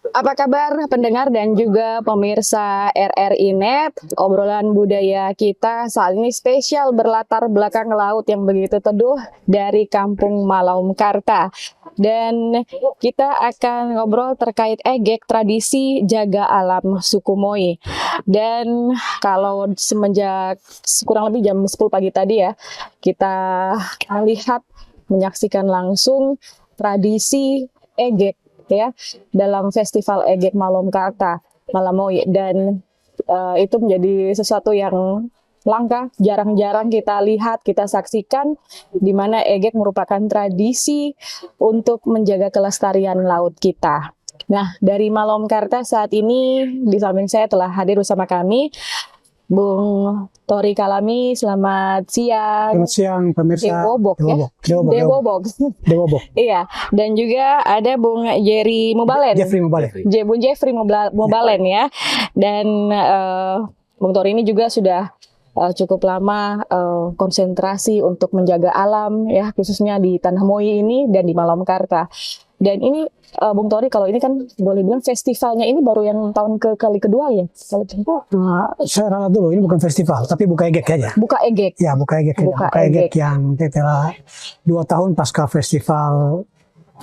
Apa kabar pendengar dan juga pemirsa RRI Net? Obrolan budaya kita saat ini spesial berlatar belakang laut yang begitu teduh dari Kampung Malaumkarta. Dan kita akan ngobrol terkait egek tradisi jaga alam suku Moi. Dan kalau semenjak kurang lebih jam 10 pagi tadi ya, kita lihat menyaksikan langsung tradisi egek ya dalam festival Egek Malaumkarta Malamoi, dan itu menjadi sesuatu yang langka, jarang-jarang kita lihat, kita saksikan, di mana egek merupakan tradisi untuk menjaga kelestarian laut kita. Nah, dari Malaumkarta saat ini di samping saya telah hadir bersama kami Bung Tori Kalami. Selamat siang. Selamat siang pemirsa. Dewobok ya. Dewobok. Iya. Dan juga ada Bung Jerry Mubalen. Bung Jeffrey Mubalen ya. Dan Bung Tori ini juga sudah cukup lama konsentrasi untuk menjaga alam ya, khususnya di Tanah Moi ini dan di Malaumkarta. Dan ini Bung Tori, kalau ini kan boleh bilang festivalnya ini baru yang tahun kali kedua ya? Saya ralat dulu, ini bukan festival, tapi buka egek aja. Buka egek? Ya, buka egek. Buka egek yang setelah 2 tahun pasca festival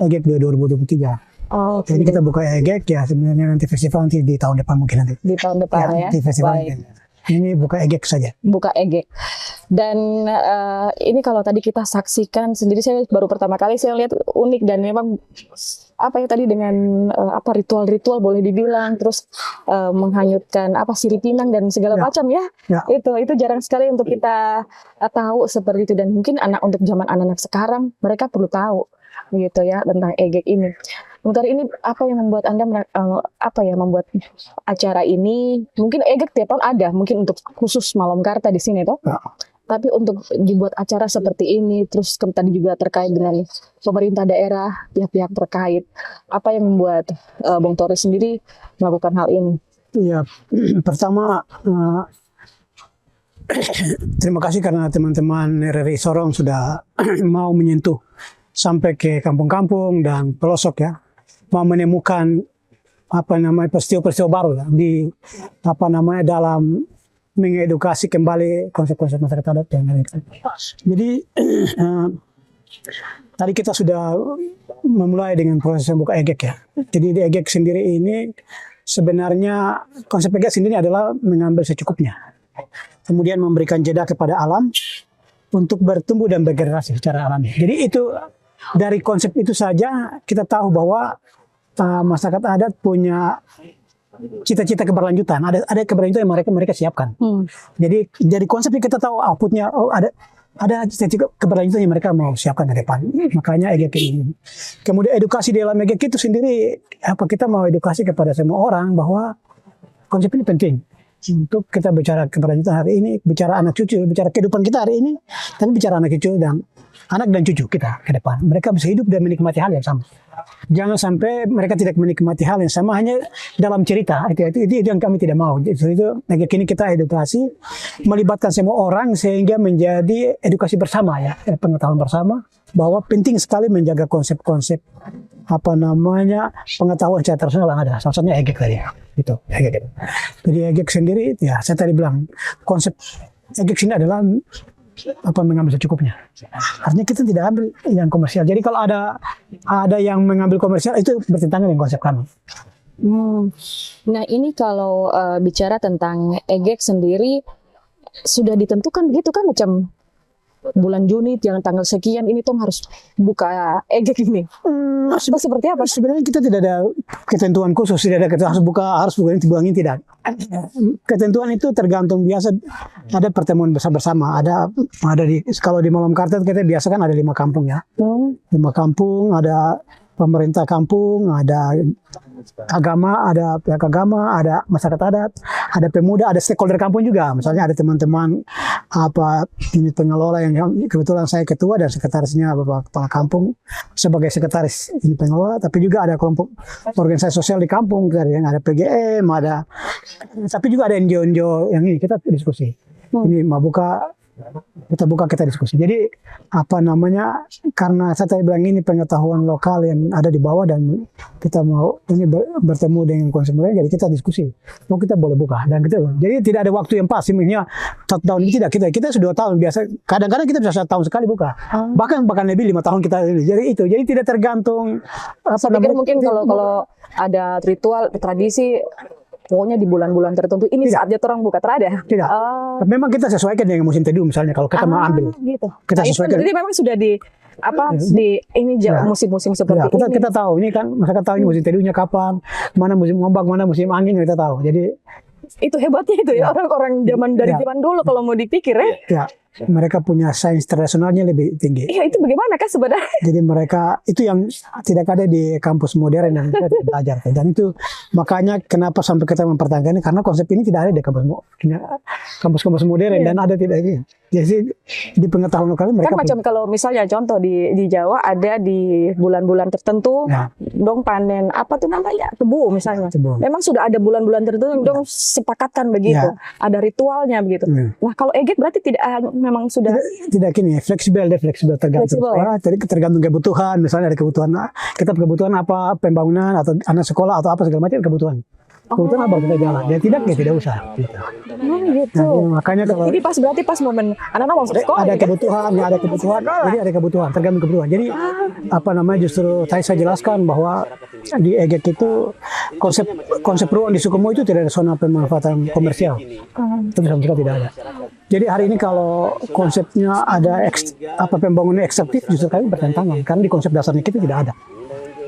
egek 2023. Oh, jadi kita buka egek ya, sebenarnya nanti festival nanti di tahun depan mungkin nanti. Di tahun depan ya? Di festival ini buka egek saja. Buka egek. Dan ini kalau tadi kita saksikan sendiri, saya baru pertama kali saya lihat unik, dan memang apa ya tadi dengan ritual-ritual boleh dibilang, terus menghanyutkan sirip pinang dan segala macam ya. Itu jarang sekali untuk kita tahu seperti itu, dan mungkin untuk zaman anak-anak sekarang mereka perlu tahu gitu ya tentang egek ini. Bentar, ini apa yang membuat Anda membuat acara ini? Mungkin egek tiap tahun ada, mungkin untuk khusus Malaumkarta di sini toh. Tapi untuk dibuat acara seperti ini, terus tadi juga terkait dengan pemerintah daerah, pihak-pihak terkait, apa yang membuat Bung Tori sendiri melakukan hal ini? Ya, pertama terima kasih karena teman-teman RRI Sorong sudah mau menyentuh sampai ke kampung-kampung dan pelosok ya, mau menemukan peristiwa-peristiwa baru ya, di dalam mengedukasi kembali konsep-konsep masyarakat adat yang ada. Jadi tadi kita sudah memulai dengan proses membuka egek ya. Jadi di egek sendiri ini sebenarnya konsep egek sendiri adalah mengambil secukupnya, kemudian memberikan jeda kepada alam untuk bertumbuh dan bergenerasi secara alami. Jadi itu dari konsep itu saja kita tahu bahwa masyarakat adat punya cita-cita keberlanjutan, ada keberlanjutan yang mereka siapkan. Jadi dari konsep ini kita tahu outputnya, ada cita-cita keberlanjutan yang mereka mau siapkan ke depan. Makanya egek ini. Kemudian edukasi di dalam egek itu sendiri, kita mau edukasi kepada semua orang bahwa konsep ini penting untuk kita bicara keberlanjutan hari ini, bicara anak cucu, bicara kehidupan kita hari ini, tapi bicara anak cucu dan anak dan cucu kita ke depan. Mereka bisa hidup dan menikmati hal yang sama. Jangan sampai mereka tidak menikmati hal yang sama hanya dalam cerita. Itu yang kami tidak mau. Itu ini kita edukasi, melibatkan semua orang sehingga menjadi edukasi bersama ya, pengetahuan bersama bahwa penting sekali menjaga konsep-konsep pengetahuan secara tradisional yang ada. Salah satunya egek tadi. Itu egek. Jadi egek sendiri ya, saya tadi bilang konsep egek sini adalah mengambil secukupnya. Artinya kita tidak ambil yang komersial. Jadi kalau ada yang mengambil komersial, itu bertentangan dengan konsep kami. Nah, ini kalau bicara tentang egek sendiri sudah ditentukan begitu kan, macam bulan Juni jangan tanggal sekian ini tuh harus buka egek ini. Seperti apa? Sebenarnya kita tidak ada ketentuan khusus, tidak ada harus buka ini, bulan ini tidak. Ketentuan itu tergantung, biasa ada pertemuan bersama. Ada kalau di Malaumkarta kita biasa kan ada 5 kampung ya. 5 kampung, ada pemerintah kampung, ada agama, ada pihak agama, ada masyarakat adat, ada pemuda, ada stakeholder kampung juga. Misalnya ada teman-teman unit pengelola yang kebetulan saya ketua dan sekretarisnya Bapak Kepala Kampung sebagai sekretaris unit pengelola, tapi juga ada kelompok organisasi sosial di kampung, yang ada PGM, tapi juga ada NGO yang ini kita diskusi. Ini mau buka Kita buka, kita diskusi. Jadi apa namanya, karena saya tadi bilang ini pengetahuan lokal yang ada di bawah dan kita mau ini bertemu dengan konsumen, jadi kita diskusi. Oh, kita boleh buka dan kita. Jadi tidak ada waktu yang pas. Sebenarnya 1 tahun ini tidak, kita sudah 2 tahun biasa. Kadang-kadang kita bisa 1 tahun sekali buka. Bahkan lebih 5 tahun kita. Jadi tidak tergantung. Saya pikir mungkin kalau ada ritual tradisi, pokoknya di bulan-bulan tertentu ini saatnya orang buka, terada. Tidak. Memang kita sesuaikan dengan musim teduh misalnya kalau kita mau ambil. Gitu. Kita sesuaikan. Jadi memang sudah di ini musim-musim seperti ini. Kita tahu ini kan, masyarakat tahu ini musim teduhnya kapan, mana musim ombak, mana musim angin, kita tahu. Jadi itu hebatnya itu ya, orang-orang zaman dulu kalau mau dipikir ya. Mereka punya sains tradisionalnya lebih tinggi. Iya, itu bagaimana kan sebenarnya? Jadi mereka itu yang tidak ada di kampus modern yang kita belajar. Dan itu makanya kenapa sampai kita mempertahankan ini, karena konsep ini tidak ada di kampus modern dan ada tidak ini. Jadi di pengetahuan lokal mereka kan macam kalau misalnya contoh di Jawa ada di bulan-bulan tertentu dong panen apa tuh namanya tebu misalnya. Memang sudah ada bulan-bulan tertentu dong sepakatkan begitu. Ada ritualnya begitu. Nah, kalau EGEK berarti memang sudah tidak gini, fleksibel tergantung kebutuhan. Misalnya ada kebutuhan apa, pembangunan atau anak sekolah atau apa segala macam kebutuhan apa kita jalan. Ya tidak usah. Gitu. Gitu. Nah, makanya kalau jadi berarti pas momen anak-anak mau sekolah ada kebutuhan, jadi ada kebutuhan, tergantung kebutuhan. Jadi apa namanya, justru tadi saya jelaskan bahwa di EGEK itu konsep ruang di Sukumo itu tidak ada zona pemanfaatan komersial. Itu sama sekali tidak ada. Jadi hari ini kalau konsepnya ada pembangunan ekstraktif, justru kami bertentangan karena di konsep dasarnya kita tidak ada.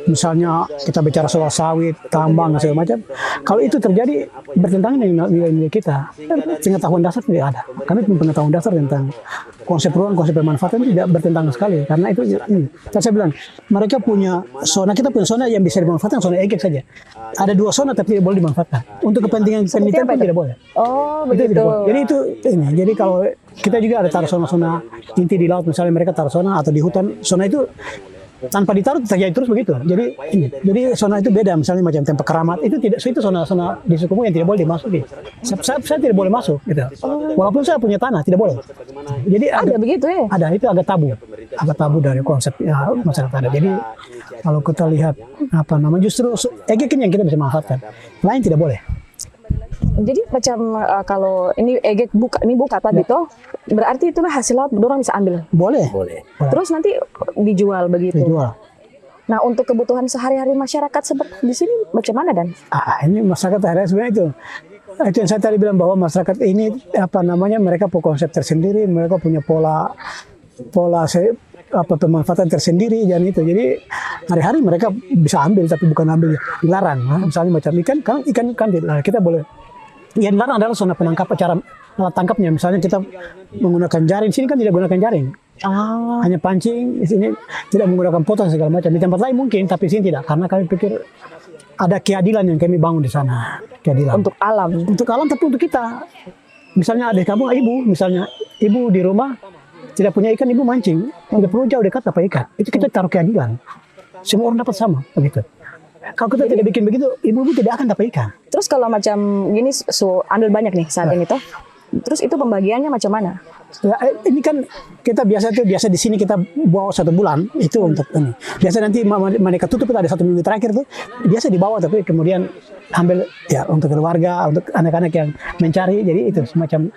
Misalnya kita bicara soal sawit, tambang, dan segala macam. Kalau itu terjadi bertentangan dengan nilai-nilai kita. Pengetahuan dasar tidak ada. Kami punya pengetahuan dasar tentang konsep ruang, konsep pemanfaatan tidak bertentangan sekali. Karena itu ini. Saya bilang mereka punya zona, kita punya zona yang bisa dimanfaatkan, zona EGEK saja. Ada 2 zona tapi tidak boleh dimanfaatkan. Untuk kepentingan penelitian pun tidak boleh. Oh, begitu. Jadi itu ini. Jadi kalau kita juga ada taruh zona-zona inti di laut, misalnya mereka taruh zona atau di hutan, zona itu tanpa ditaruh terjadi terus begitu. Jadi zona itu beda, misalnya macam tempat keramat itu tidak, itu zona di Sukumo yang tidak boleh dimasuki. Saya tidak boleh masuk gitu. Walaupun saya punya tanah tidak boleh. Jadi ada begitu ya. Ada, itu agak tabu dari konsep masyarakat ada. Jadi kalau kita lihat apa namanya, justru EGEK yang kita bisa manfaatkan, lain tidak boleh. Jadi macam kalau ini EGEK buka tadi toh, berarti itulah hasil laut orang bisa ambil. Boleh. Terus nanti dijual begitu. Dijual. Nah, untuk kebutuhan sehari-hari masyarakat seperti di sini bagaimana Dan? Ini masyarakat hari sebenarnya itu yang saya tadi bilang bahwa masyarakat ini apa namanya, mereka punya konsep tersendiri, mereka punya pola pemanfaatan tersendiri dan itu. Jadi hari-hari mereka bisa ambil tapi bukan ambil dilarang. Misalnya macam ikan kan kita boleh. Yang dilarang adalah zona penangkap, cara alat tangkapnya. Misalnya kita menggunakan jaring, sini kan tidak menggunakan jaring. Hanya pancing, di sini tidak menggunakan poton segala macam. Di tempat lain mungkin, tapi sini tidak. Karena kami pikir ada keadilan yang kami bangun di sana. Keadilan. Untuk alam. Untuk alam, tapi untuk kita. Misalnya ada di kampung, ibu di rumah tidak punya ikan, ibu mancing. Tidak perlu jauh dekat dapat ikan. Itu kita taruh keadilan. Semua orang dapat sama, begitu. Kalau kita tidak bikin begitu, ibu-ibu tidak akan dapat ikan. Terus kalau macam gini, ambil banyak nih saat ini toh. Terus itu pembagiannya macam mana? Ya, ini kan kita biasa di sini kita bawa 1 bulan itu untuk ini. Biasa nanti mereka tutup itu ada 1 minggu terakhir tuh biasa dibawa, tapi kemudian ambil ya untuk keluarga, untuk anak-anak yang mencari. Jadi itu semacam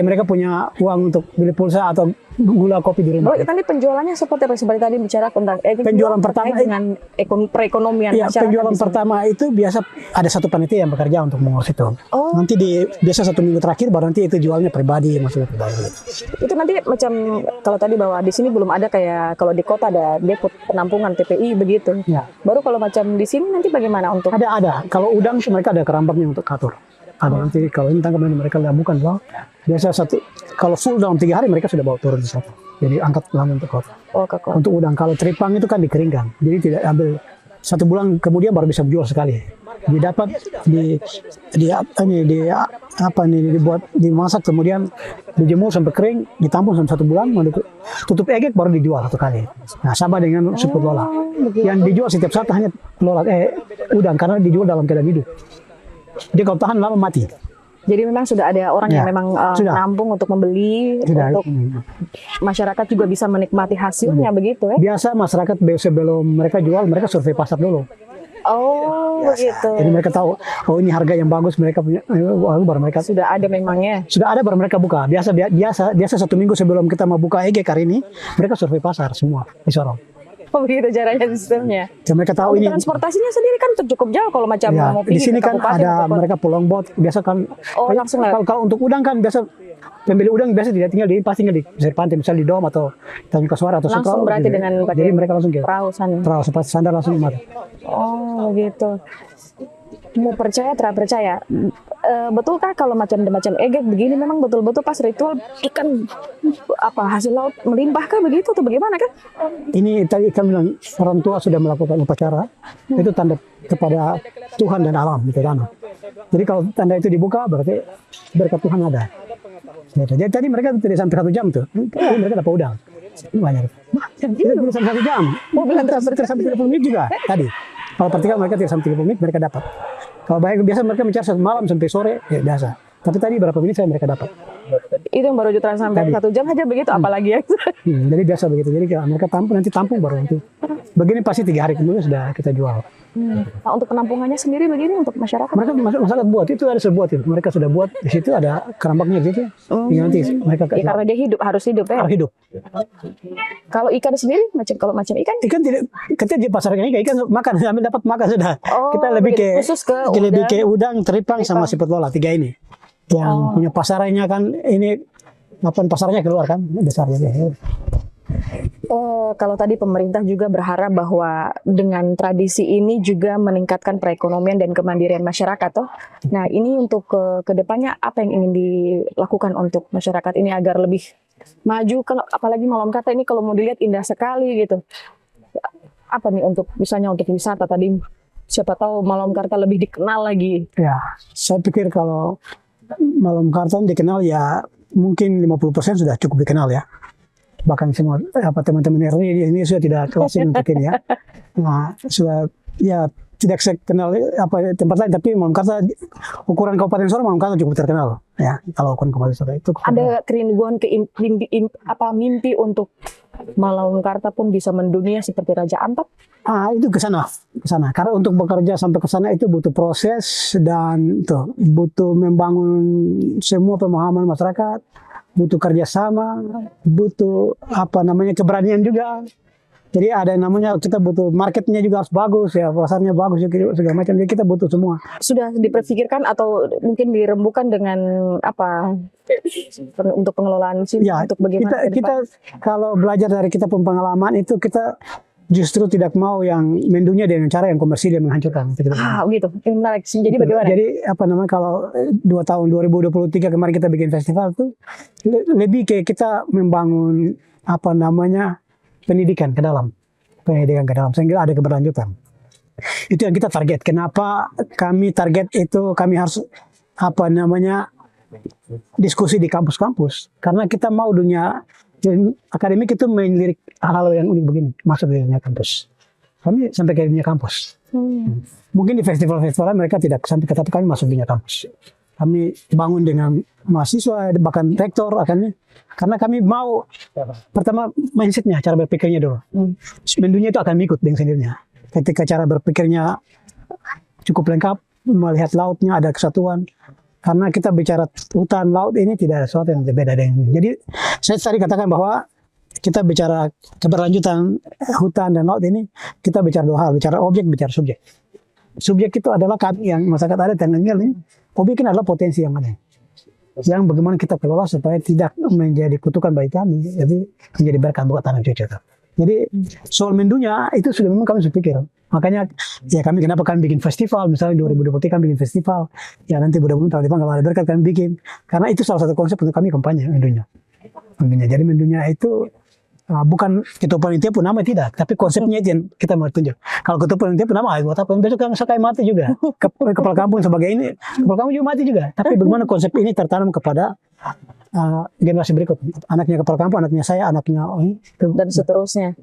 mereka punya uang untuk beli pulsa atau gula kopi di rumah. Nanti penjualannya seperti apa? Seperti tadi bicara tentang penjualan pertama dengan perekonomian masyarakat. Penjualan pertama itu biasa ada 1 panitia yang bekerja untuk mengurus itu. Nanti biasa 1 minggu terakhir baru nanti itu jualnya pribadi, maksudnya pribadi. Itu nanti macam kalau tadi bahwa di sini belum ada kayak kalau di kota ada depot penampungan TPI begitu. Ya. Baru kalau macam di sini nanti bagaimana untuk? Ada. Kalau udang mereka ada kerambaknya untuk atur. Ada nanti kalau ini tangkap mereka bukan loh. Biasa kalau full dalam 3 hari mereka sudah bawa turun di sana. Jadi angkat pulang untuk kota. Untuk udang, kalau teripang itu kan dikeringkan. Jadi tidak ambil 1 bulan kemudian baru bisa jual sekali. Didapat dimasak kemudian dijemur sampai kering, ditampung sampai 1 bulan, tutup EGEK baru dijual 1 kali. Nah, sama dengan siput lola. Yang dijual setiap saat hanya udang karena dijual dalam keadaan hidup. Jadi kalau tahan lama mati. Jadi memang sudah ada orang yang Ya, memang sudah. nampung untuk membeli, Sudah. untuk masyarakat juga bisa menikmati hasilnya begitu ya. Biasa masyarakat sebelum mereka jual, mereka survei pasar dulu. Oh, begitu. Jadi mereka tahu, oh ini harga yang bagus mereka punya, baru mereka Sudah ada memangnya. sudah ada baru mereka buka. Biasa 1 minggu sebelum kita mau buka EGEK hari ini, mereka survei pasar semua di Sorong. Oh, begitu caranya sistemnya. Dan mereka tahu ini. Transportasinya sendiri kan cukup jauh kalau macam Ya, mau di pergi sini ke kan kabupaten ada atau kota. mereka pulang bot. Biasa kan Oh, langsung lewat. kalau untuk udang kan biasa pembeli udang biasa tidak tinggal di pasti tinggal di pesisir pantai, misalnya di Dom atau Tanjung Kasuara atau Langsung Sukrau, berarti gitu. dengan pakai Jadi mereka langsung ke perahu sana. perahu seperti sandar langsung mati. Oh, begitu. Mau percaya, tidak percaya. Betulkah kalau macam egek begini memang betul-betul pas ritual ikan hasil laut melimpah kah begitu atau bagaimana kan? Ini tadi ikan bilang orang tua sudah melakukan upacara, itu tanda kepada Tuhan dan alam gitu kan. Jadi kalau tanda itu dibuka berarti berkat Tuhan ada. Gitu. Jadi tadi mereka tidak sampai 1 jam tuh, mereka dapat udang banyak. Tidak sampai 1 jam, tidak sampai 30 menit juga tadi. Kalau pertigaan mereka tidak sampai 30 menit mereka dapat. Kalau baik biasa mereka mencari 1 malam sampai sore ya biasa. Tapi tadi berapa menit saya mereka dapat. Itu yang baru jutaan sampai Tadi. 1 jam aja begitu, apalagi ya. Jadi biasa begitu. Jadi kalau mereka tampung baru nanti. Begini pasti 3 hari kemudian sudah kita jual. Nah, untuk penampungannya sendiri begini untuk masyarakat. Mereka masyarakat buat itu ada sebuah itu. Mereka sudah buat di situ ada kerambaknya di situ. Tinggal nanti mereka Ya, karena dia harus hidup ya. harus hidup. Kalau ikan sendiri kalau macam ikan Ikan tidak ketika di pasar ikan makan ambil dapat makan sudah. Oh, Kita lebih begitu. ke Khusus ke lebih udang. ke udang, teripang sama siput lola 3 ini. Yang punya pasarannya kan ini pasarnya keluar kan besarnya. Kalau tadi pemerintah juga berharap bahwa dengan tradisi ini juga meningkatkan perekonomian dan kemandirian masyarakat toh. Nah, ini untuk ke depannya apa yang ingin dilakukan untuk masyarakat ini agar lebih maju, kalau apalagi Malam Karta ini kalau mau dilihat indah sekali gitu. Apa nih untuk misalnya untuk wisata tadi, siapa tahu Malam Karta lebih dikenal lagi. Ya, saya pikir kalau Malam Karta dikenal ya mungkin 50% sudah cukup dikenal ya. Bahkan semua teman-teman RI ini sudah tidak kelasin untuk ini ya. Nah, sudah ya tidak saya kenal tempat lain, tapi Malam Karta ukuran Kabupaten Sorong Malam Karta cukup terkenal ya. Kalau ukuran Kabupaten Sorong itu ada kerinduan mimpi untuk Malam Karta pun bisa mendunia seperti Raja Ampat. itu ke sana. Karena untuk bekerja sampai ke sana itu butuh proses dan butuh membangun semua pemahaman masyarakat, butuh kerjasama, butuh keberanian juga. Jadi ada namanya kita butuh marketnya juga harus bagus ya, pasarnya bagus juga segala macam. Jadi kita butuh semua. Sudah diperpikirkan atau mungkin dirembukan dengan untuk pengelolaan sini Ya, untuk bagaimana kita kalau belajar dari kita pengalaman itu kita justru tidak mau yang mendunia dengan cara yang komersil yang menghancurkan. gitu. Ini menarik. Jadi bagaimana? Jadi kalau 2 tahun 2023 kemarin kita bikin festival tuh lebih kayak kita membangun pendidikan ke dalam sehingga ada keberlanjutan. Itu yang kita target. Kenapa kami target itu? Kami harus diskusi di kampus-kampus karena kita mau dunia akademik itu melirik hal-hal yang unik begini masuk di dunia kampus. Kami sampai ke dunia kampus. Mungkin di festival-festival mereka tidak sampai, tapi kami masuk dunia kampus. Kami bangun dengan mahasiswa, bahkan rektor karena kami mau pertama mindsetnya, cara berpikirnya dulu. Mendunia itu akan ikut dengan sendirinya. Ketika cara berpikirnya cukup lengkap, melihat lautnya ada kesatuan. Karena kita bicara hutan laut ini tidak ada sesuatu yang berbeda dengan. Jadi saya tadi katakan bahwa kita bicara keberlanjutan hutan dan laut ini, kita bicara 2 hal, bicara objek, bicara subjek. Subjek itu adalah kami yang masyarakat adat dan ini. Objek ini adalah potensi yang ada. Yang bagaimana kita kelola supaya tidak menjadi kutukan bagi kami, jadi menjadi berkah buat anak cucu. Jadi soal mendunia itu sudah memang kami sudah pikir. Makanya ya kenapa kami bikin festival, misalnya 2023 kami bikin festival, ya nanti mudah-mudahan tahun depan kalau ada berkat kami bikin. Karena itu salah satu konsep untuk kami kampanye mendunia. Jadi mendunia itu bukan ketupat tiap nama tidak, tapi konsepnya itu yang kita mau tunjuk. Kalau ketupat tiap nama, buat apa? Besok kan sekali mati juga. Kepala kampung sebagai ini, kepala kampung juga mati juga. Tapi bagaimana konsep ini tertanam kepada generasi berikut, anaknya kepala kampung, anaknya saya, anaknya dan seterusnya.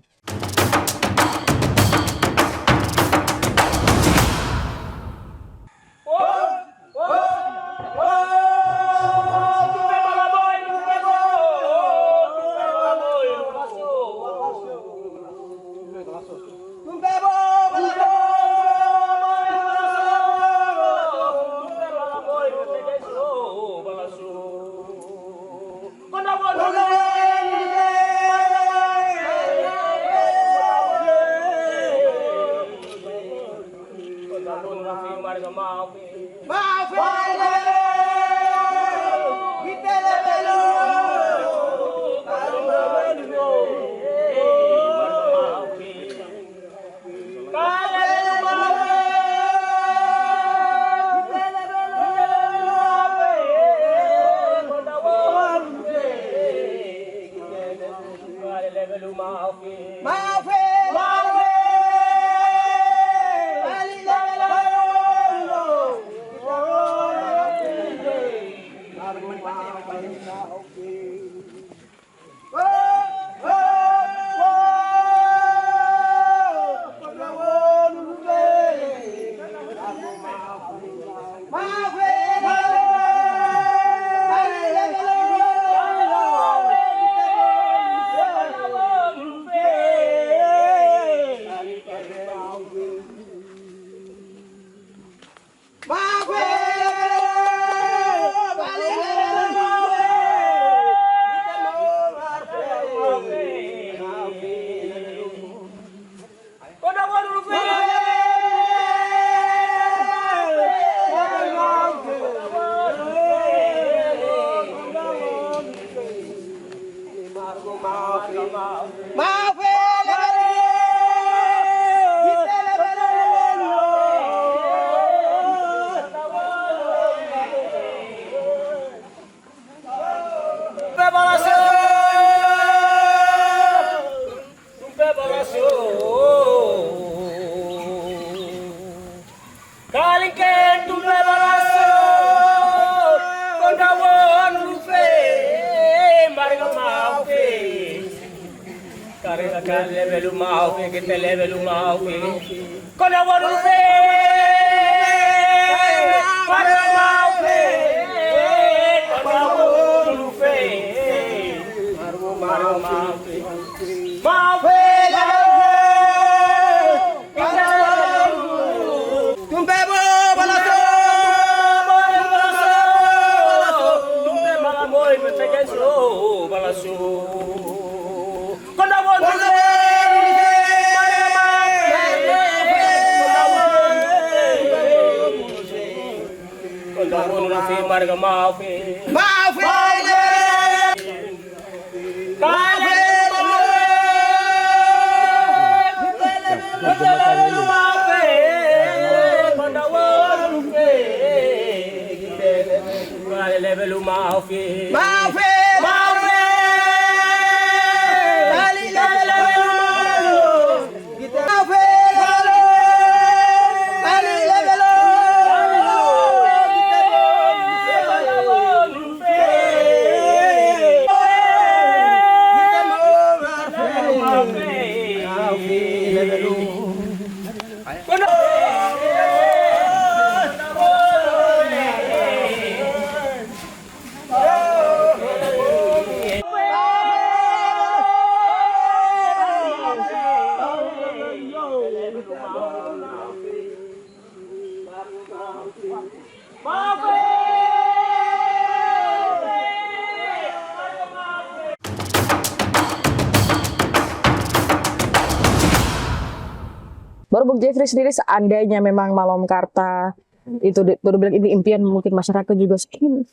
Baru Bung Jeffrey sendiri, seandainya memang Malom Karta itu baru bilang ini impian mungkin masyarakat juga ingin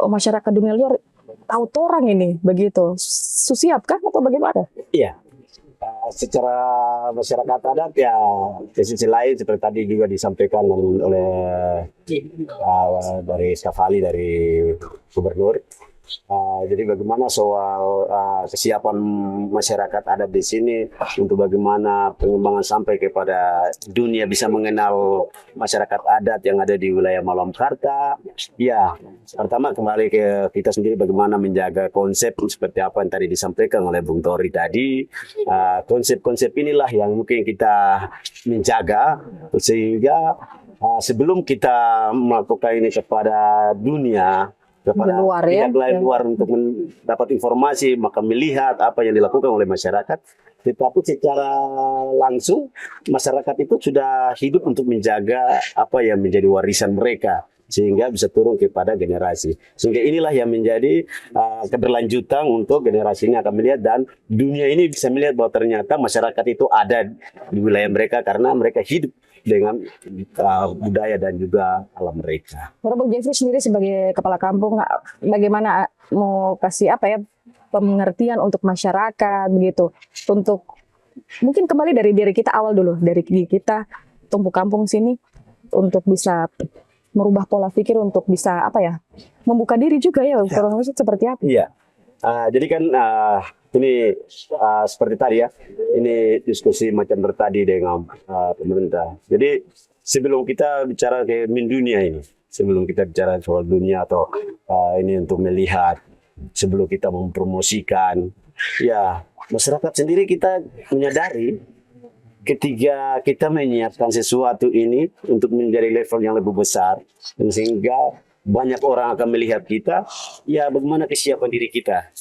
masyarakat dunia luar tahu torang ini begitu. Susiapkah atau bagaimana? Iya, secara masyarakat adat ya di sisi lain seperti tadi juga disampaikan oleh dari Skafali dari Gubernur. Jadi bagaimana soal kesiapan masyarakat adat di sini untuk bagaimana pengembangan sampai kepada dunia bisa mengenal masyarakat adat yang ada di wilayah Malom Karta. Ya, pertama kembali ke kita sendiri bagaimana menjaga konsep seperti apa yang tadi disampaikan oleh Bung Tori tadi. Konsep-konsep inilah yang mungkin kita menjaga sehingga sebelum kita melakukan ini kepada dunia, kepada luar, pihak lain luar untuk mendapat informasi, maka melihat apa yang dilakukan oleh masyarakat. Tetapi secara langsung masyarakat itu sudah hidup untuk menjaga apa yang menjadi warisan mereka sehingga bisa turun kepada generasi. Sehingga inilah yang menjadi keberlanjutan untuk generasi ini akan melihat dan dunia ini bisa melihat bahwa ternyata masyarakat itu ada di wilayah mereka karena mereka hidup dengan budaya dan juga alam mereka. Bung Jeffrey sendiri sebagai kepala kampung, bagaimana mau kasih apa ya pengertian untuk masyarakat begitu, untuk mungkin kembali dari diri kita awal dulu, dari diri kita tumbuh kampung sini untuk bisa merubah pola pikir untuk bisa apa ya membuka diri juga ya, kurang lebih seperti apa? Iya. Jadi kan ini seperti tadi ya, ini diskusi macam bertadi dengan pemerintah. Jadi sebelum kita bicara ke dunia ini, sebelum kita bicara soal dunia atau ini untuk melihat, sebelum kita mempromosikan, ya masyarakat sendiri kita menyadari ketika kita menyiapkan sesuatu ini untuk menjadi level yang lebih besar, sehingga banyak orang akan melihat kita, ya bagaimana kesiapan diri kita.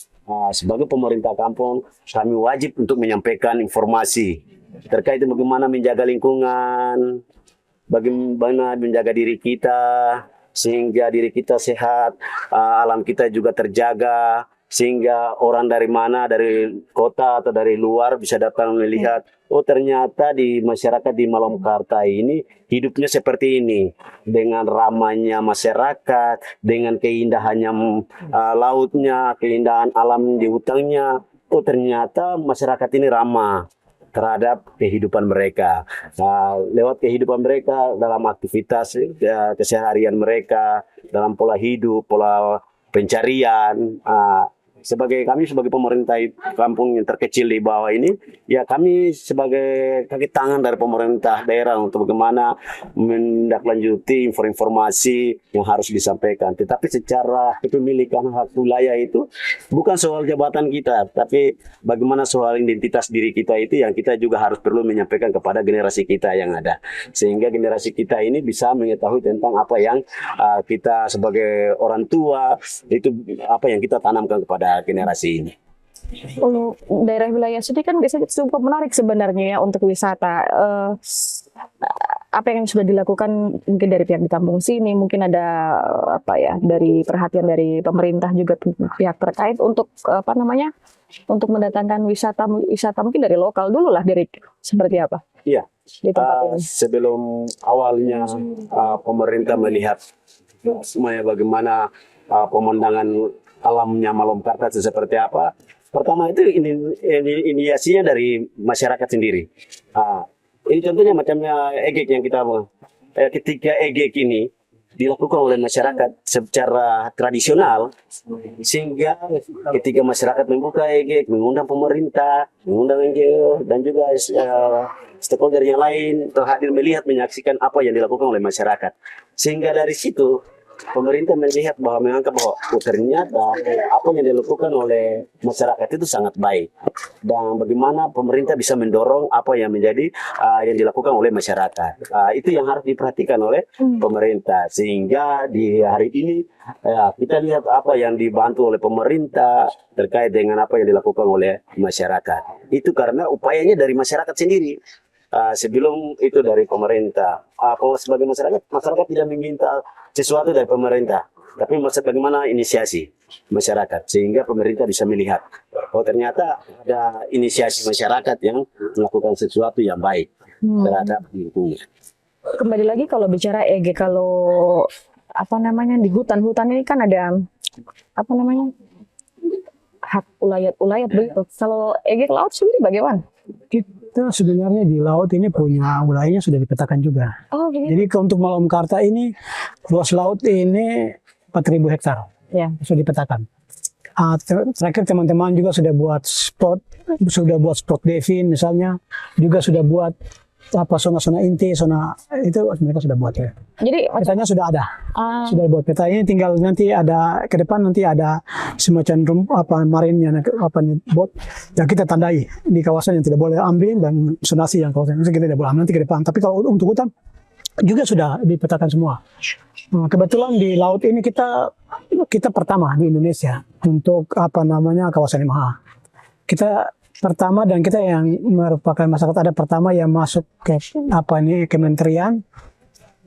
Sebagai pemerintah kampung, kami wajib untuk menyampaikan informasi terkait bagaimana menjaga lingkungan, bagaimana menjaga diri kita, sehingga diri kita sehat, alam kita juga terjaga, sehingga orang dari mana, dari kota atau dari luar bisa datang melihat, oh ternyata di masyarakat di Malom Karta ini hidupnya seperti ini, dengan ramahnya masyarakat, dengan keindahannya lautnya, keindahan alam di hutannya. Oh ternyata masyarakat ini ramah terhadap kehidupan mereka. Lewat kehidupan mereka dalam aktivitas keseharian mereka, dalam pola hidup, pola pencarian, sebagai kami sebagai pemerintah kampung yang terkecil di bawah ini, ya kami sebagai kaki tangan dari pemerintah daerah untuk bagaimana menindaklanjuti informasi yang harus disampaikan. Tetapi secara kepemilikan hak wilayah itu bukan soal jabatan kita, tapi bagaimana soal identitas diri kita itu yang kita juga harus perlu menyampaikan kepada generasi kita yang ada, sehingga generasi kita ini bisa mengetahui tentang apa yang kita sebagai orang tua itu apa yang kita tanamkan kepada generasi ini. Kalau daerah wilayah sini kan biasanya cukup menarik sebenarnya ya untuk wisata. Apa yang sudah dilakukan mungkin dari pihak di kampung sini, mungkin ada apa ya dari perhatian dari pemerintah juga pihak terkait untuk apa namanya untuk mendatangkan wisata mungkin dari lokal dulu lah, dari seperti apa Iya. di tempat ini. Sebelum awalnya pemerintah melihat semuanya bagaimana pemandangan alamnya Malomkarta itu seperti apa. Pertama itu inisiasinya dari masyarakat sendiri. Ini contohnya macamnya egek yang kita ketika egek ini dilakukan oleh masyarakat secara tradisional, sehingga ketika masyarakat membuka egek, mengundang pemerintah, mengundang NGO dan juga stakeholder yang lain terhadir melihat menyaksikan apa yang dilakukan oleh masyarakat, sehingga dari situ pemerintah melihat bahwa menganggap bahwa ternyata apa yang dilakukan oleh masyarakat itu sangat baik, dan bagaimana pemerintah bisa mendorong apa yang menjadi yang dilakukan oleh masyarakat. Itu yang harus diperhatikan oleh pemerintah, sehingga di hari ini kita lihat apa yang dibantu oleh pemerintah terkait dengan apa yang dilakukan oleh masyarakat. Itu karena upayanya dari masyarakat sendiri. Sebelum itu dari pemerintah. Sebagai masyarakat tidak meminta sesuatu dari pemerintah, tapi bagaimana inisiasi masyarakat, sehingga pemerintah bisa melihat oh ternyata ada inisiasi masyarakat yang melakukan sesuatu yang baik terhadap lingkungan. Kembali lagi kalau bicara EG, kalau apa namanya di hutan-hutan ini kan ada apa namanya hak ulayat-ulayat begitu. Kalau EG laut sendiri bagaimana? Kita sebenarnya di laut ini punya wilayahnya sudah dipetakan juga. Oh, begitu. Jadi untuk Malomkarta ini luas laut ini 4.000 hektar. Ya. Sudah dipetakan. Terakhir teman-teman juga sudah buat spot diving misalnya, juga sudah buat apa zona-zona inti, zona itu mereka sudah buat ya. Jadi Petanya sudah ada, sudah buat peta ini, tinggal nanti ada ke depan nanti ada semacam marinnya bot yang kita tandai di kawasan yang tidak boleh ambil dan zonasi yang kawasan itu kita tidak boleh ambil nanti ke depan. Tapi kalau untuk hutan juga sudah dipetakan semua. Nah, kebetulan di laut ini kita pertama di Indonesia untuk apa namanya kawasan Maha. Kita pertama dan kita yang merupakan masyarakat ada pertama yang masuk ke Kementerian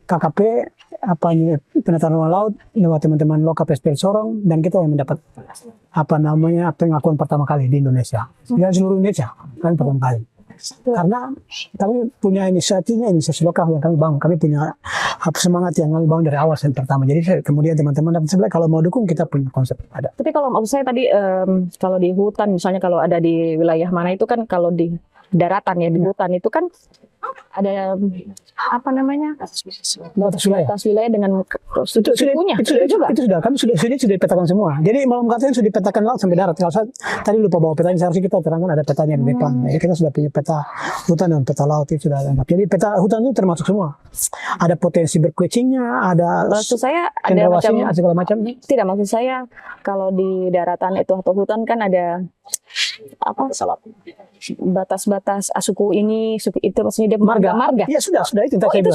KKP penataan ruang laut lewat teman-teman lokal PSPL Sorong, dan kita yang mendapat pengakuan pertama kali di Indonesia, di seluruh Indonesia kan pertama kali. Karena kami punya inisiasi lokal yang kami bangun, kami punya semangat yang kami bangun dari awal yang pertama. Jadi kemudian teman-teman sebenarnya kalau mau dukung kita punya konsep ada. Tapi kalau maksud saya tadi kalau di hutan misalnya kalau ada di wilayah mana itu kan, kalau di daratan ya di hutan itu kan ada apa namanya batas wilayah dengan sukunya juga. Itu sudah kami sudah dipetakan semua. Jadi Malomkarta sudah dipetakan laut sampai darat. Kalau saya tadi lupa bawa petanya, seharusnya kita terangkan ada petanya di depan. Jadi kita sudah punya peta hutan dan peta laut itu sudah lengkap. Jadi peta hutan itu termasuk semua. Ada potensi berkucingnya, ada maksud saya ada macam segala macam. Tidak, maksud saya kalau di daratan itu atau hutan kan ada apa batas-batas suku ini, suku itu, maksudnya dia marga. Iya sudah itu itu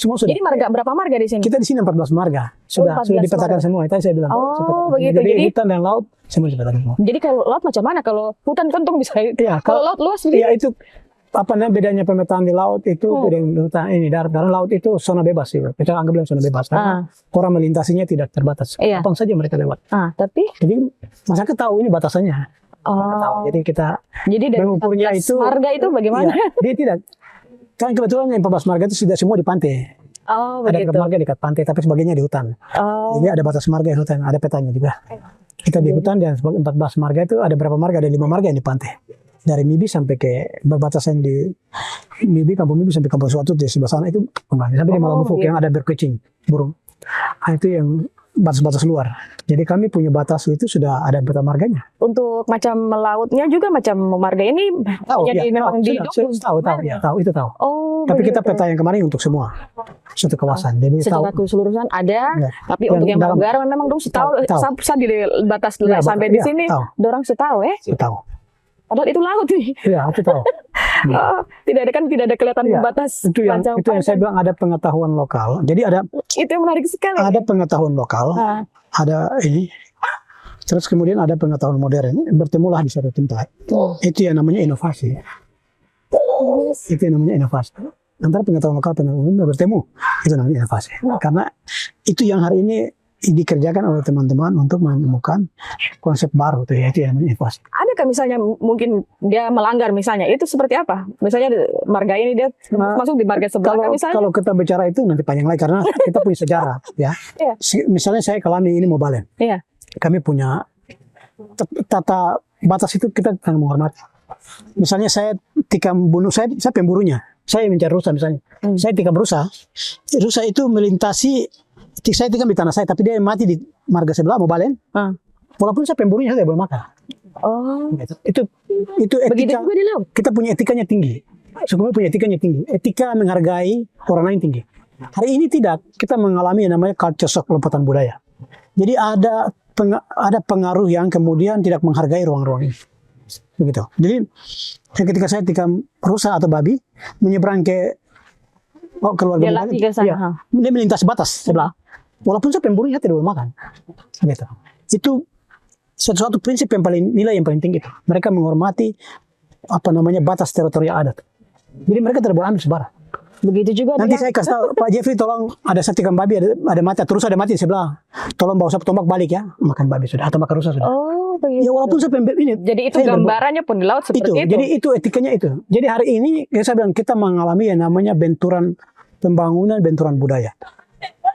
semua sudah. Jadi marga berapa marga di sini? Kita di sini 14 marga. Sudah dipetakan semua. Itu saya bilang. Oh, begitu. Jadi hutan dan laut semua dipetakan semua. Jadi kalau laut macam mana? Kalau hutan kan bisa. Iya, kalau laut luas begitu. Iya, itu bedanya pemetaan di laut itu dengan hutan ini darat. Karena laut itu zona bebas sih. Kita anggap bilang zona bebas karena orang melintasinya tidak terbatas. Kapan saja mereka lewat. Tapi jadi masyarakat tahu ini batasannya. Jadi kita dari mengukurnya itu marga itu bagaimana? Iya, dia tidak. Kan kebetulan yang 14 marga itu sudah semua di pantai. Ada marga dekat pantai, tapi sebagainya di hutan. Jadi ada batas marga di hutan, ada petanya juga. Kita di hutan dan 14 marga itu ada berapa marga? Ada 5 marga yang di pantai. Dari Mibi sampai ke berbatasan di Kampung Mibi sampai Kampung Suatu di sebelah sana itu kembali sampai di Malamufuk yang ada berkucing burung. Itu yang batas-batas luar. Jadi kami punya batas itu sudah ada peta marganya. Untuk macam melautnya juga macam marga ini Tahu, jadi ya, memang tahu, tahu, itu tahu. Oh, Tapi kita begitu. peta yang kemarin untuk semua satu kawasan. Jadi tahu. Secara keseluruhan ada, Ya. tapi untuk yang dalam- Manggarai memang dong setahu Tahu. sampai di batas Ya, sampai di ya, sini, tahu. dorang setahu Itu tahu. Padahal itu laut nih. Iya, itu tahu. Oh, tidak ada kan tidak ada kelihatan Iya, batas itu yang panjang itu yang saya bilang ada pengetahuan lokal. Jadi Itu yang menarik sekali. ada pengetahuan lokal, Ah, ada ini. Terus kemudian ada pengetahuan modern. Bertemulah di satu tempat. Itu yang namanya inovasi. Itu yang namanya inovasi. Antara pengetahuan lokal dan pengetahuan umum bertemu, itu namanya inovasi. Karena itu yang hari ini dikerjakan oleh teman-teman untuk menemukan konsep baru, itu yaitu yang namanya inovasi. Adakah misalnya mungkin dia melanggar misalnya itu seperti apa? Misalnya marga ini dia masuk di marga sebelah Kalau misalnya. kalau kita bicara itu nanti panjang lagi karena kita punya sejarah, ya. Iya. Misalnya saya ke Lami ini mau balen, Iya. kami punya tata batas itu kita akan menghormati. Misalnya saya tikam bunuh saya pemburunya, saya mencari rusa misalnya, saya tikam rusa itu melintasi, saya tikam di tanah saya, tapi dia mati di marga sebelah mau balen, Ah. walaupun saya pemburunya saya tidak boleh makan. Oh, Itu begitu etika, juga di laut. kita punya etikanya tinggi, semua punya etikanya tinggi, etika menghargai orang lain tinggi. Hari ini tidak, kita mengalami yang namanya culture shock, lompatan budaya. Jadi ada pengaruh yang kemudian tidak menghargai ruang-ruang ini. Begitu. Jadi ketika saya tikam rusa atau babi menyeberang ke keluarga Dia lari ke sana. iya, dia melintas batas sebelah. Walaupun saya pemburunya saya tidak boleh makan. Gitu. Itu suatu prinsip yang paling nilai yang paling tinggi itu. Mereka menghormati batas teritorial adat. Jadi mereka tidak boleh ambil sembarang. Begitu juga Nanti dengan saya kasih tahu Pak Jeffrey, tolong ada satu ikan babi ada mati, terus ada mati di sebelah. Tolong bawa sapu tombak balik ya, makan babi sudah atau makan rusa sudah. Oh, begitu. Ya walaupun saya ini. Jadi itu saya gambarannya pun di laut seperti itu. Jadi itu etikanya itu. Jadi hari ini saya bilang kita mengalami yang namanya benturan pembangunan, benturan budaya.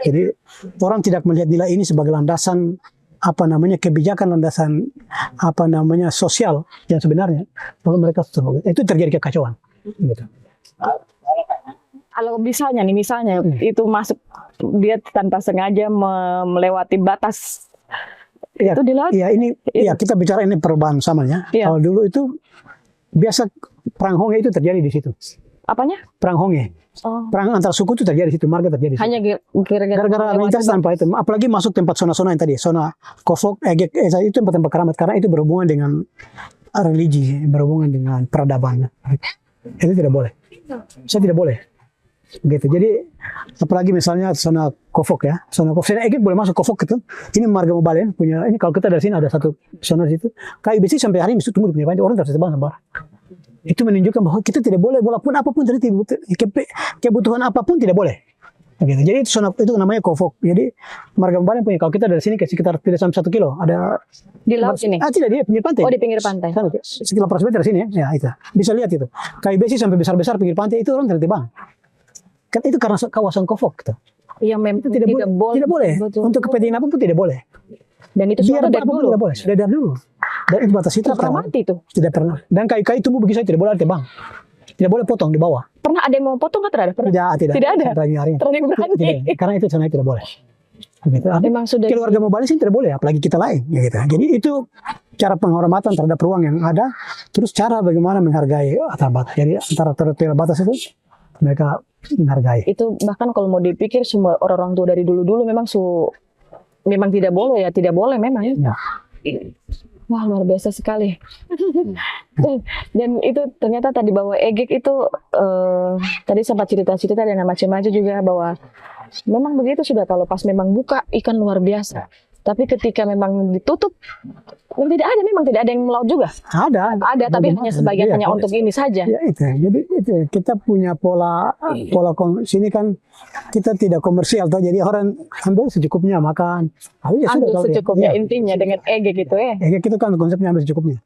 Jadi orang tidak melihat nilai ini sebagai landasan kebijakan, landasan sosial yang sebenarnya. Lalu mereka itu terjadi kekacauan. Gitu. Kalau misalnya itu masuk dia tanpa sengaja melewati batas Iya, itu di laut. iya ini iya kita bicara ini perubahan zamannya. Iya. Kalau dulu itu biasa perang Honge itu terjadi di situ. Apanya? Perang Honge. Oh, Perang antar suku itu terjadi di situ, marga terjadi di situ. hanya Gara-gara melewati lintas tanpa itu, apalagi masuk tempat zona-zona yang tadi, zona Kofok, Egek, itu tempat-tempat keramat karena itu berhubungan dengan religi, berhubungan dengan peradaban. Itu tidak boleh. Saya tidak boleh. Gitu. Jadi apalagi misalnya zona Kofok ya, zona Egek boleh masuk Kofok itu. Ini marga Mobalen punya ini kalau kita dari sini ada satu zona di situ. Kayu besi sampai hari ini tumbuh di pinggir pantai, orang tidak terbang sembarang. Itu menunjukkan bahwa kita tidak boleh walaupun apapun terjadi kebutuhan apapun tidak boleh. Gitu. Jadi itu namanya Kofok. Jadi marga Mobalen punya kalau kita dari sini ke sekitar tidak sampai 1 kilo ada di laut ini. tidak dia pinggir pantai. Oh, di pinggir pantai. Sekitar 100 meter sini ya itu. Bisa lihat itu. Kayu besi sampai besar-besar pinggir pantai itu orang tidak terbang. Kan itu karena kawasan Kofok gitu. Yang memang Itu tidak boleh. Tidak boleh. Betul. Untuk kepentingan apapun tidak boleh. Dan itu Biar sudah dari apapun dulu. tidak boleh. Sudah dari dulu. Dan itu batas itu Tidak pernah mati itu. tidak pernah. Dan kayu-kayu tumbuh begitu saja tidak boleh tebang. Tidak boleh potong di bawah. Pernah ada yang mau potong nggak terhadap? Pernah? Tidak. Tidak ada. Berani. Berani. Karena itu sebenarnya tidak boleh. Gitu. Memang sudah Keluarga Mobalen sih tidak boleh, apalagi kita lain. Gitu. Jadi itu cara penghormatan terhadap ruang yang ada. Terus cara bagaimana menghargai antar batas. Jadi antara teritorial batas itu mereka menghargai. itu bahkan kalau mau dipikir semua orang-orang tua dari dulu-dulu memang memang tidak boleh memang ya. Ya. Wah, luar biasa sekali. Dan itu ternyata tadi bahwa Egek itu tadi sempat cerita-cerita dan macam-macam juga bahwa memang begitu sudah kalau pas memang buka ikan luar biasa. Tapi ketika memang ditutup memang tidak ada yang melaut juga. Ada, tapi hanya sebagian Iya, hanya untuk ini saja. Ya itu. Jadi itu kita punya pola sini kan kita tidak komersial toh. Jadi orang ambil secukupnya makan. Ya Ambil kalau secukupnya iya. intinya dengan Egek gitu ya. Ya gitu kan konsepnya ambil secukupnya.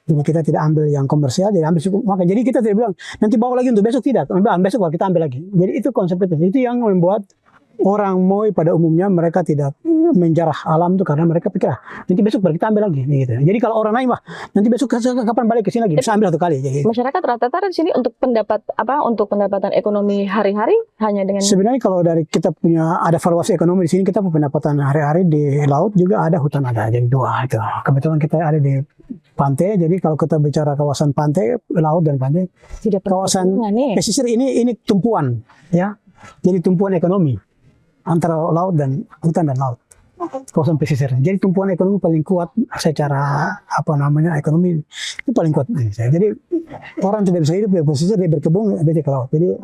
Jadi kita tidak ambil yang komersial, jadi ambil cukup makan. Jadi kita tidak bilang nanti bawa lagi untuk besok, tidak. Besok kalau kita ambil lagi. Jadi itu konsep itu. Itu yang membuat orang Moi pada umumnya mereka tidak menjarah alam itu karena mereka pikir nanti besok baru kita ambil lagi gitu. Jadi kalau orang lain nanti besok kapan balik ke sini lagi bisa ambil satu kali. Jadi masyarakat rata-rata di sini untuk untuk pendapatan ekonomi hari-hari hanya dengan sebenarnya kalau dari kita punya ada valuasi ekonomi di sini kita pendapatan hari-hari di laut juga ada hutan ada jadi dua itu. Kebetulan kita ada di pantai jadi kalau kita bicara kawasan pantai laut dan pantai tidak kawasan pesisir ini tumpuan ya. Jadi tumpuan ekonomi antara laut dan hutan dan laut kawasan pesisir. Jadi tumpuan ekonomi paling kuat secara ekonomi itu paling kuat. Jadi orang tidak bisa hidup di pesisir dia berkebun dia ke laut. Jadi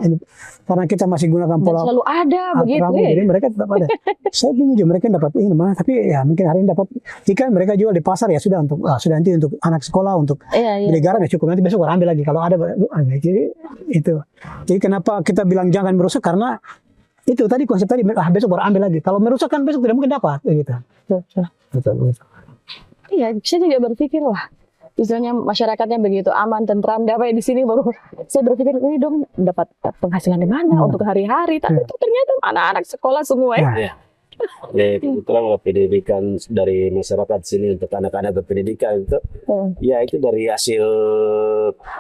karena kita masih gunakan pola selalu ada begitu. Jadi mereka tetap ada. Saya bingung juga mereka dapat ini mah tapi ya mungkin hari ini dapat ikan mereka jual di pasar ya sudah sudah nanti untuk anak sekolah untuk beli garam ya cukup nanti besok orang ambil lagi kalau ada. Jadi itu. Jadi kenapa kita bilang jangan merusak karena itu tadi konsep tadi besok baru ambil lagi. Kalau merusak kan besok tidak mungkin dapat gitu. Betul. Iya, saya juga berpikir lah. Misalnya masyarakatnya begitu aman, tentram, damai di sini baru saya berpikir ini dong dapat penghasilan di mana untuk hari-hari. Tapi itu ternyata anak-anak sekolah semua ya. Ya, kebetulan pendidikan dari masyarakat sini untuk anak-anak berpendidikan itu, ya itu dari hasil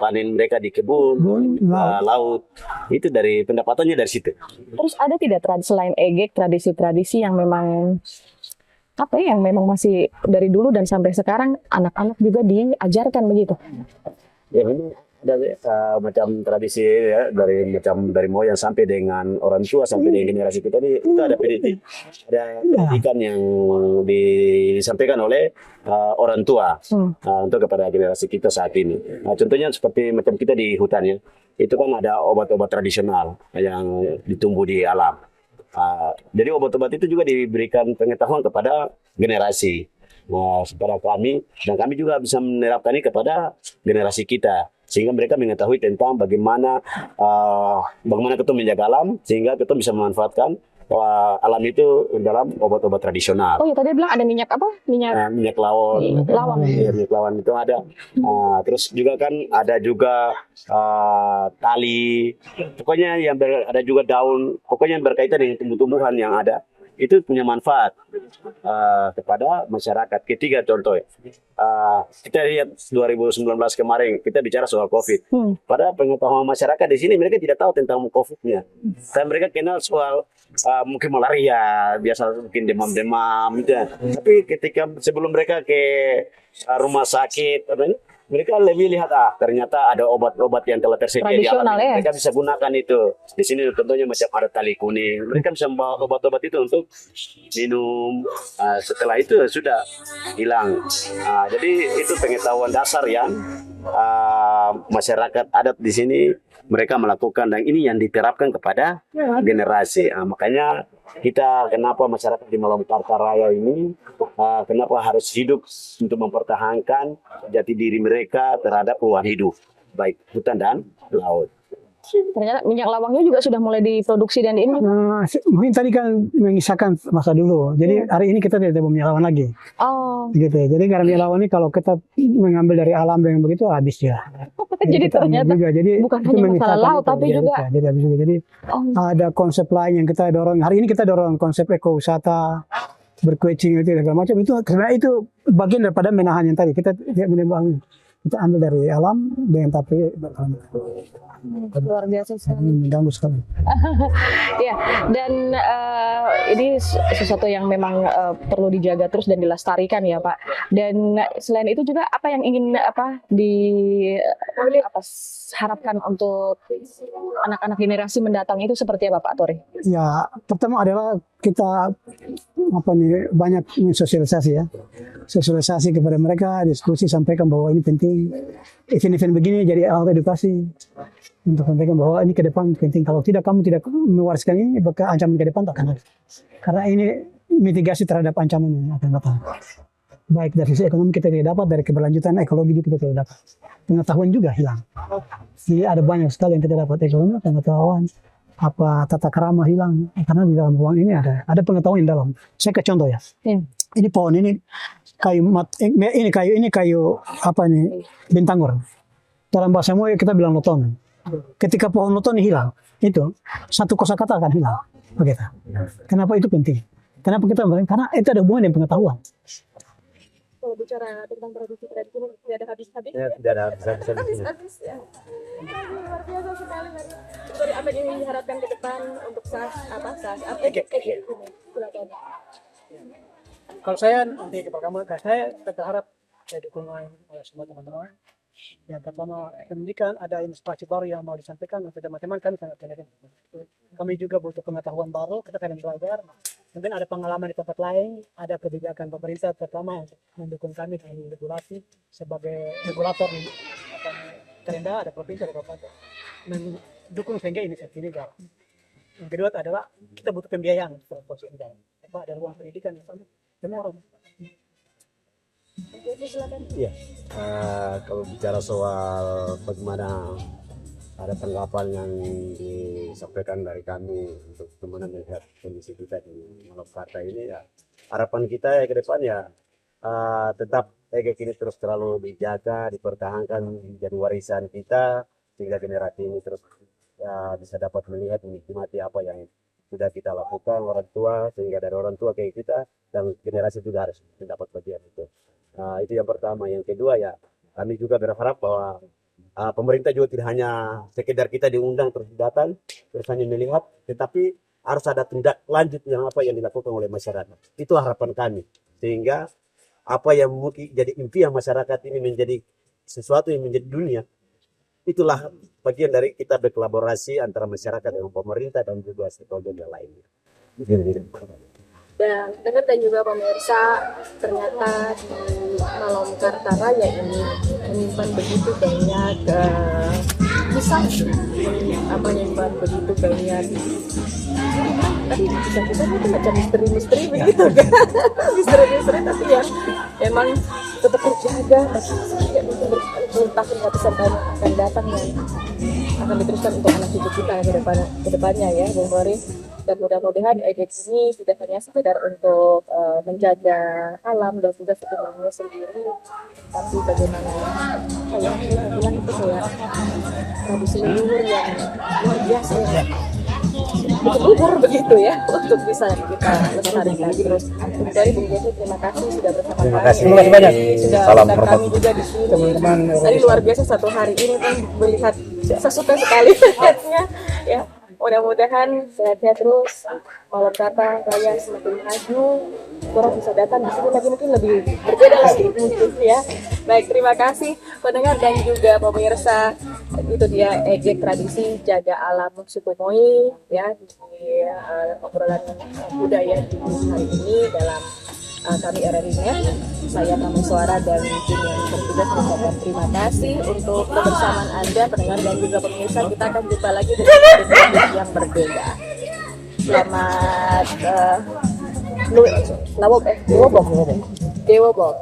panen mereka di kebun, laut, itu dari pendapatannya dari situ. Terus ada tidak selain egek tradisi-tradisi yang memang yang memang masih dari dulu dan sampai sekarang anak-anak juga diajarkan begitu? Ya memang ada macam tradisi ya dari moyang sampai dengan orang tua sampai dengan generasi kita ini itu ada pendidikan yang disampaikan oleh orang tua untuk kepada generasi kita saat ini. Nah, contohnya seperti macam kita di hutan ya, itu kan ada obat-obat tradisional yang ditumbuh di alam. Jadi obat-obat itu juga diberikan pengetahuan kepada generasi. Nah, kepada kami dan kami juga bisa menerapkan ini kepada generasi kita sehingga mereka mengetahui tentang bagaimana kita menjaga alam sehingga kita bisa memanfaatkan alam itu dalam obat-obat tradisional. Oh ya tadi bilang ada minyak apa? Minyak lawon. Minyak lawon itu ada. Terus juga kan ada juga tali. Pokoknya ada juga daun. Pokoknya yang berkaitan dengan tumbuh-tumbuhan yang ada. Itu punya manfaat kepada masyarakat. Ketiga contoh kita lihat 2019 kemarin kita bicara soal COVID. Pada pengetahuan masyarakat di sini mereka tidak tahu tentang COVID-nya. Dan mereka kenal soal mungkin malaria, biasa mungkin demam-demam gitu. Tapi ketika sebelum mereka ke rumah sakit mereka lebih lihat ternyata ada obat-obat yang telah tersedia di alam. Mereka bisa gunakan itu. Di sini tentunya macam ada tali kuning. Mereka bisa membawa obat-obat itu untuk minum. Setelah itu sudah hilang. Jadi itu pengetahuan dasar yang masyarakat adat di sini mereka melakukan dan ini yang diterapkan kepada generasi. Makanya kita kenapa masyarakat di Malam Kartaraya ini kenapa harus hidup untuk mempertahankan jati diri mereka terhadap ruang hidup baik hutan dan laut. Ternyata minyak lawangnya juga sudah mulai diproduksi dan ini. Mungkin tadi kan mengisahkan masa dulu. Jadi hari ini kita tidak mau minyak lawang lagi. Gitu. Jadi karena minyak lawang ini kalau kita mengambil dari alam dengan begitu habis ya. Jadi ternyata juga. Jadi bukan hanya masalah laut tapi juga. Jadi habis juga. Jadi ada konsep lain yang kita dorong. Hari ini kita dorong konsep ekowisata, berkucing itu segala macam itu karena itu bagian daripada menahan yang tadi kita tidak menembang. Kita ambil dari alam dengan tapi luar biasa sekali. Mengganggu sekali. Ya, dan ini sesuatu yang memang perlu dijaga terus dan dilestarikan ya Pak. Dan selain itu juga apa yang ingin harapkan untuk anak-anak generasi mendatang itu seperti apa Pak Tori? Ya, pertama adalah kita banyak sosialisasi ya. Sosialisasi kepada mereka, diskusi sampaikan bahwa ini penting. Event-event begini jadi alat edukasi untuk sampaikan bahwa ini ke depan penting. Kalau tidak kamu tidak mewariskan ini, maka ancaman ke depan tak akan ada. Karena ini mitigasi terhadap ancaman yang akan datang. Baik dari sisi ekonomi kita tidak dapat, dari keberlanjutan ekologi juga kita tidak dapat. Pengetahuan juga hilang. Jadi ada banyak sekali yang kita dapat ekonomi, pengetahuan, tata krama hilang. Karena di dalam ruang ini ada pengetahuan yang dalam. Saya ke contoh ya. Ini pohon ini kayu bintangor. Dalam bahasa Moy kita bilang loton. Ketika pohon loton hilang, itu satu kosakata akan hilang. Begitu. Kenapa itu penting? Kenapa kita membangun? Karena itu ada hubungan dengan pengetahuan. Kalau bicara tentang tradisi ini tidak ada habis-habis. Ya, tidak ada bisa-bisa. Habis ya. Luar biasa sekali. Dari apa yang diharapkan ke depan untuk silakan. Kalau saya nanti pertama, saya berharap saya dukungan oleh semua teman-teman. Yang pertama, pendidikan ada inspirasi baru yang mau disampaikan untuk teman-teman, kami sangat menerima. Kami juga butuh pengetahuan baru, kita akan belajar. Mungkin ada pengalaman di tempat lain, ada kebijakan pemerintah pertama yang mendukung kami dengan regulasi sebagai regulator di terendah, ada provinsi, ada kabupaten. Mendukung sehingga inisiatif ini jalan. Yang kedua adalah kita butuh pembiayaan untuk proses ini jalan. Ada ruang pendidikan yang sama, semua orang. Iya. Kalau bicara soal bagaimana ada tanggapan yang disampaikan dari kami untuk bagaimana melihat kondisi kita di Malapkarta ini, ya harapan kita ya ke depan ya tetap EGEK ini terus terlalu dijaga, dipertahankan menjadi warisan kita sehingga generasi ini terus bisa dapat melihat menikmati apa yang sudah kita lakukan orang tua, sehingga dari orang tua kayak kita dan generasi juga harus mendapat bagian itu. Itu yang pertama. Yang kedua ya kami juga berharap bahwa pemerintah juga tidak hanya sekedar kita diundang terus datang terus hanya melihat, tetapi harus ada tindak lanjut yang apa yang dilakukan oleh masyarakat. Itu harapan kami, sehingga apa yang mungkin jadi impian masyarakat ini menjadi sesuatu yang menjadi dunia. Itulah bagian dari kita berkolaborasi antara masyarakat dengan pemerintah dan juga stakeholder lainnya. Dan dengar dan juga pemirsa, ternyata di Malapkarta Raya ini menyimpan begitu banyak kisah, menyimpan begitu banyak tadi kisah-kisah itu macam misteri-misteri begitu kan, misteri-misteri tapi ya memang tetap terjaga, tapi untuk tahun-tahun akan datang yang akan diteruskan untuk anak cucu kita ke depannya ya Bung Mori. Dan mudah-mudahan EGEK ini tidak hanya sekedar untuk menjaga alam dan juga sebenarnya sendiri, tapi bagaimana kayak kita bilang itu kayak tradisi leluhur yang luar biasa ya, leluhur begitu ya, untuk bisa kita lestarikan terus. Dari Bung Jeffrey, terima kasih sudah bersama kami. Terima kasih banyak. Sudah Salam undang hormat. kami juga di sini. Tadi luar biasa satu hari ini kan melihat, saya suka sekali melihatnya ya. Mudah-mudahan sehat-sehat terus, Malapkarta Raya semakin maju, orang bisa datang di sini lagi mungkin lebih berbeda lagi mungkin ya. Baik, terima kasih pendengar dan juga pemirsa. Itu dia EGEK Tradisi Jaga Alam Suku Moi ya, di obrolan budaya di hari ini dalam kami RRI-nya. Saya Kamu Suara dan tim yang bertugas mengucapkan terima kasih untuk kebersamaan Anda pendengar dan juga pemirsa. Kita akan jumpa lagi dengan topik yang berbeda. Selamat Dewobok.